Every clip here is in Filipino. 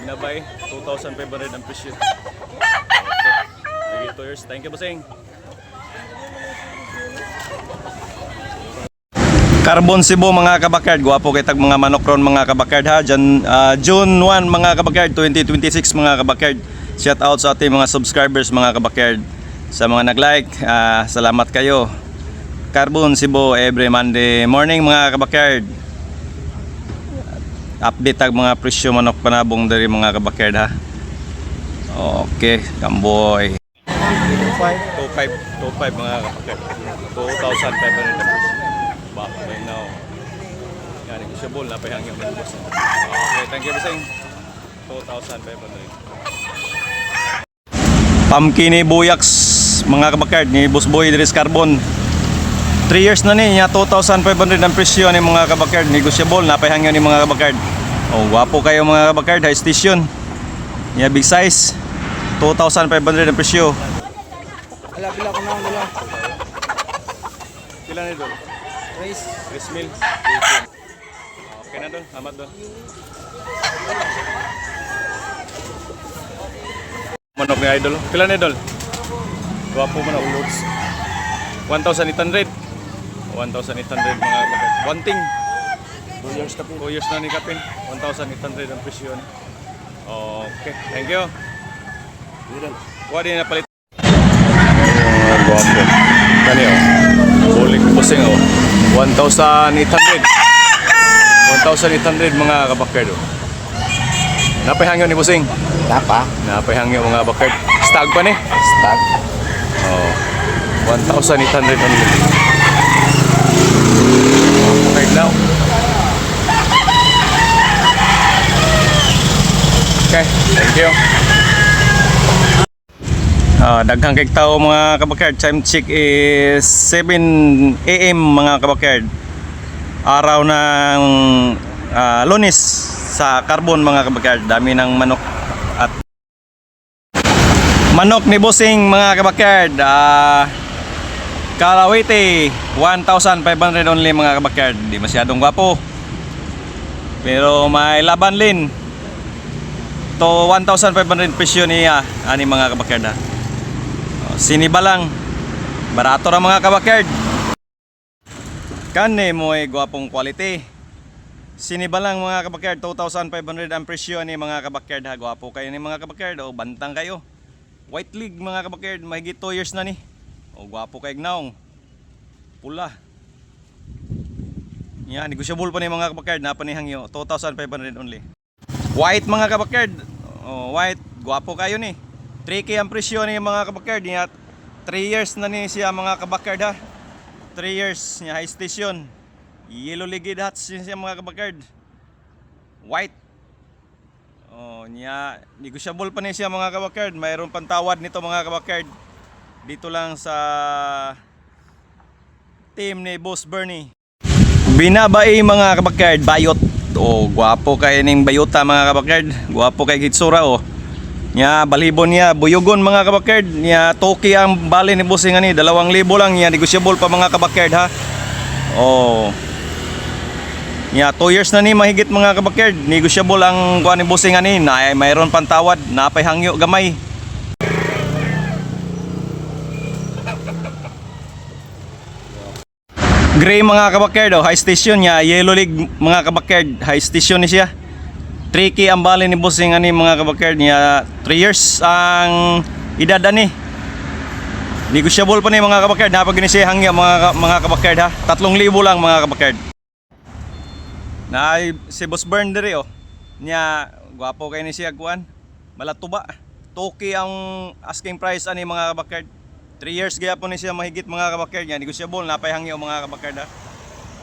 Binabay, 2,500 ang presyo. Okay. Sige, 2 years. Thank you, bossing. Carbon Cebu mga kabakard, guwapo kay tag mga manok ron mga kabakard ha. June 1 mga kabakard, 2026 mga kabakard. Shout out sa ating mga subscribers mga kabakard. Sa mga nag-like, salamat kayo. Carbon Cebu every Monday morning mga kabakard. Update tag mga presyo manok panabong dari mga kabakard ha. Okay, kamboy. 25 mga kabakard. 2,500 back right now. Yan, negotiable na pahangyo ng boss. Okay, thank you bossing. 2,500. Pumpkin ni Buyaks mga kabakard ni Boss Boy Dres Carbon. 3 years na ni niya, 2,500 ang presyo ni mga kabakard. Negotiable na pahangyo ni mga kabakard. Oh, guwapo kayo mga kabakard, high station. Niya big size. 2,500 ang presyo. Pila ko na nila. Pila na doon? Rice. Rice meal. Okay na doon, salamat doon. Manok ni Idol. Pila na Idol? Guwapo manok. 1,800. 1,800 mga kapatid. Wanting. 2 years kapin. 2 years na ni Kapin. 1,800 ang presyo. Okay, thank you. Wadi na palit. Guwapo. Kani oh. Bulik pusing oh. 1,800. 1,800 mga kabakard oh. Napahangyo ni pusing. Napahangyo mga kabakard. Stag pa ni? Stag. Oh. 1,800 only. Right now. Okay, thank you. Daghang kay tao mga kabakard. Time check is 7 AM mga kabakard. Araw ng Lunes sa Carbon mga kabakard. Dami ng manok at manok ni bossing mga kabakard. Kalawiti 1,500 only mga kabakard. Di masyadong gwapo, pero may laban lin to 1,500 presyo niya ani mga kabakard ha. Siniba lang, barato ra mga kabakard. Kani mo ay gwapong quality. Siniba lang mga kabakard, 2,500 ang presyo ani mga kabakard ha. Gwapo kayo ni mga kabakard o bantang kayo. White League mga kabakard, mahigit 2 years na ni. O gwapo kay gnaong. Pula. Yan, negotiable pa ni mga kabakard, napanihangyo 2,500 only. White mga kabakard. Oh, white, gwapo kayo ni. 3K ang presyo ni mga kabakard niya. 3 years na ni siya mga kabakard ha. 3 years niya, high station. Yellow ligid hats siya mga kabakard. White. Oh, niya negotiable pa ni siya mga kabakard. Mayroon pang tawad nito mga kabakard. Dito lang sa team ni Boss Bernie. Binabay mga kabakard, bayot. Oh, gwapo kay ning bayota mga kabakard. Gwapo kay hitsura oh. Nya balibon niya, buyugon mga kabakard. Nya toki ang bali ni bossing ani, 2,000 lang niya, negotiable pa mga kabakard ha. Oh. Nya 2 years na ni mahigit mga kabakard, negotiable ang kuan ni bossing ani, na mayroon pang tawad, napay hangyo gamay. Gray mga kabakard oh, high station niya, yellow league mga kabakard, high station ni siya. 3K ang bali ni bossing ani mga kabakard niya. 3 years ang edad ani. Negotiable pa ni mga kabakard. Napag ni siya hangya mga kabakard ha. 3,000 lang mga kabakard. Na si Boss Bern diri oh. Nya gwapo kay ni siya kuan. Malatuba. 2K ang asking price ani mga kabakard. 3 years gyapon ni siya mahigit mga kabakard niya. Negotiable napay hangyo mga kabakard ha.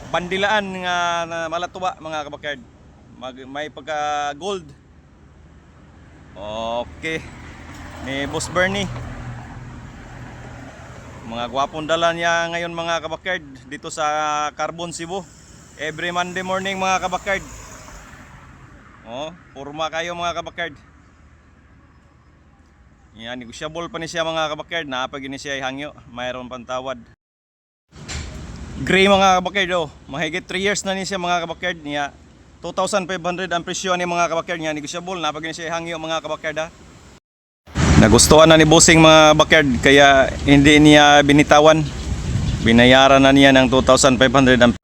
Bandilaan nga na malatuba mga kabakard. May pagka gold. Okay. Ni Boss Bernie. Mga gwapong dala niya ngayon mga kabakard dito sa Carbon Cebu. Every Monday morning mga kabakard. Oh, purma kayo mga kabakard. Yan, negotiable pa ni siya mga kabakard. Napag ni siya hangyo, mayroon pang tawad. Gray mga kabakard oh. Mahigit 3 years na ni siya mga kabakard niya. 2,500 ang presyo ni mga kabakyard niya, negosyable na pag siya hangyo mga kabakyard ha. Nagustuhan na ni bossing mga kabakyard kaya hindi niya binitawan. Binayaran na niya ng 2,500 ang